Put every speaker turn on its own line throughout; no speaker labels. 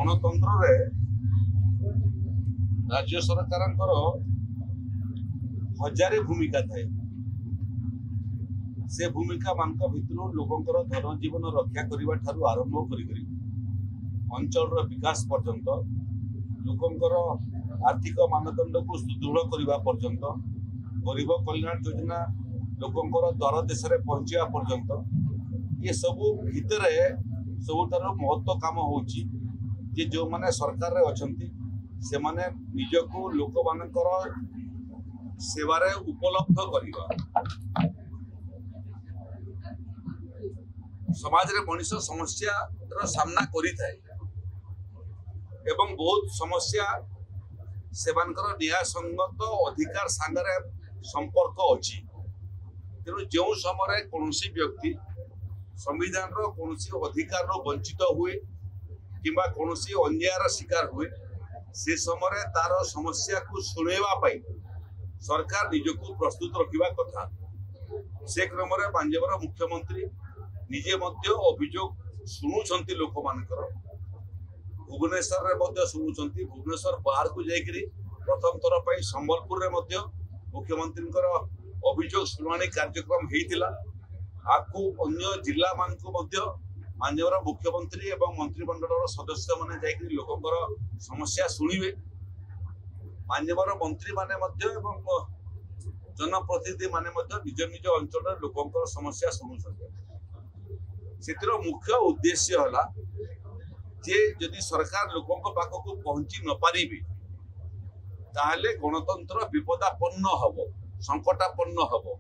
गणतंत्र रे राज्य सरकार हजारे भूमिका थाए से भूमिका मान भितर लोकंर धन जीवन रक्षा करने ठारू आरंभ कर अंचल विकास पर्यंत लोकंर आर्थिक मानदंड को सुदृढ़ करने पर्यंत गरीब कल्याण योजना लोकंर द्वार देश में पहुंचा पर्यंत ये सब भितर सबुठार महत्व काम हो जो मैंने सरकार रे अछंती से माने निजको लोक मानकर सेवारे उपलब्ध करिबा समाज रे मनुष्य समस्या रो सामना करि थाए एवं बहुत समस्या सेवानकर न्याय संगत अधिकार सांगरे संपर्क अछि तेणु जो समय कौनसी व्यक्ति संविधान रो कौनसी अधिकार रो वंचित हुए किंबा कौनसी अन्यायर शिकार हुए से समय तार समस्या को सुनेवा पाई सरकार निजको प्रस्तुत रखिबा कथा से क्रम रे पंजाबर मुख्यमंत्री निजे मध्य अभियोग शुणुछंती लोक मानकर भुवनेश्वर रे मध्य शुणुछंती भुवनेश्वर बाहर को जाइकरी प्रथम थर पई संबलपुर रे मध्य मुख्यमंत्री अभियोग शुणाणी कार्यक्रम हेतिला आकु अन्य जिला मान को मध्य माननीय मुख्यमंत्री एवं मंत्रिमंडल सदस्य माने जाइकरी लोकंकर समस्या शुणिबे माननीय मंत्री माने मध्य एवं जनप्रतिनिधि माने मध्य निज निज अंचल लोकंकर समस्या शुणुछंती सेतिर मुख्य उद्देश्य हला जे यदि सरकार लोकों पाख को पहुंची न पारिबे ताहले गणतंत्र विपदापन्न हबो संकटापन्न हबो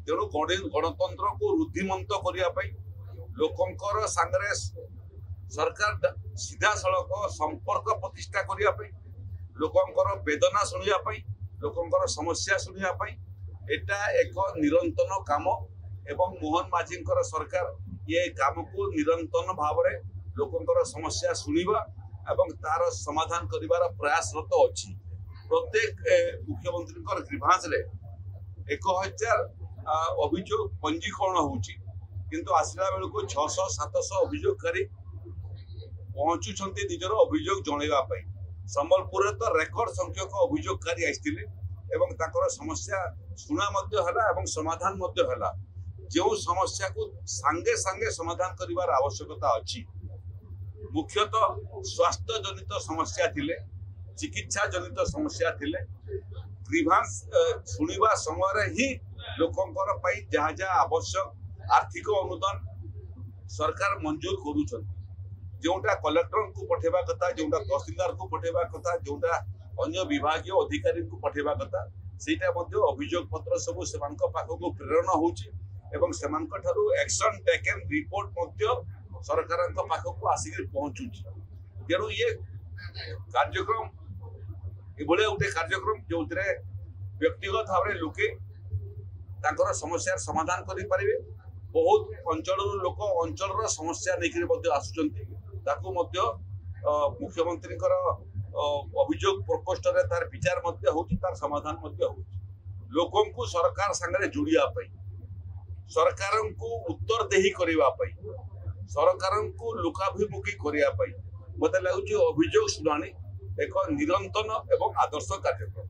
तेणु गणतंत्र को रुद्धिमंत करने लोकंकर सांगरे सरकार सीधा सड़क संपर्क प्रतिष्ठा करने लोकंकर वेदना शुणा लोकंकर समस्या शुणा एटा एक निरंतर काम एवं मोहन माझी सरकार ये काम को निरंतर भाव में लोकंकर समस्या शुणा एवं तार समाधान करिवार प्रयासरत अच्छी प्रत्येक मुख्यमंत्री ग्रीभांस रे 1000 अभियोग पंजीकरण होची किंतु आसला बेल को 600-700 अभियोगकारी पहुंचुछंती निजर अभियोग जणेवा पई संबलपुर रे तो रेकर्ड संख्यक अभियोगकारी आइथिले एवं ताकर समस्या सुना मध्य हला एवं समाधान मध्य हला जो समस्या को सांगे सांगे समाधान करिवार आवश्यकता अछि मुख्यतः स्वास्थ्य जनित समस्या थिले चिकित्सा जनित समस्या थिले ग्रीभांस सुनिबा समय ही लोकंकर पई जहाँ जहाँ आवश्यक आर्थिक अनुदान सरकार मंजूर करूछन जोटा कलेक्टर को पठेबा कथा जोटा तहसीलदार को पठेबा कथा जोटा अन्य विभागीय अधिकारी को पठेबा कथा सेटा मध्य अभियोग पत्र सब सेमानक पाखको प्रेरण होची एवं सेमानक ठारू एक्शन टेकन रिपोर्ट मध्य सरकार पाखको आसिक पहुंचुची तेणु ये कार्यक्रम एभले गोटे कार्यक्रम जो व्यक्तिगत भाव में लोके तांकर समस्या समाधान करि परिबे बहुत अंचल लोक अंचल समस्या नहीं आसुचंती ताकू मध्य मुख्यमंत्री अभियोग प्रकोष्ठ रे तार विचार मध्य होची तार समाधान मध्य होची लोकों को सरकार संगे जोड़िया पई सरकार को उत्तर देही करिवा पई सरकार को लोकाभिमुखी करिया पई मते लागुची अभियोग शुणाणी एक निरंतर एवं आदर्श कार्यक्रम।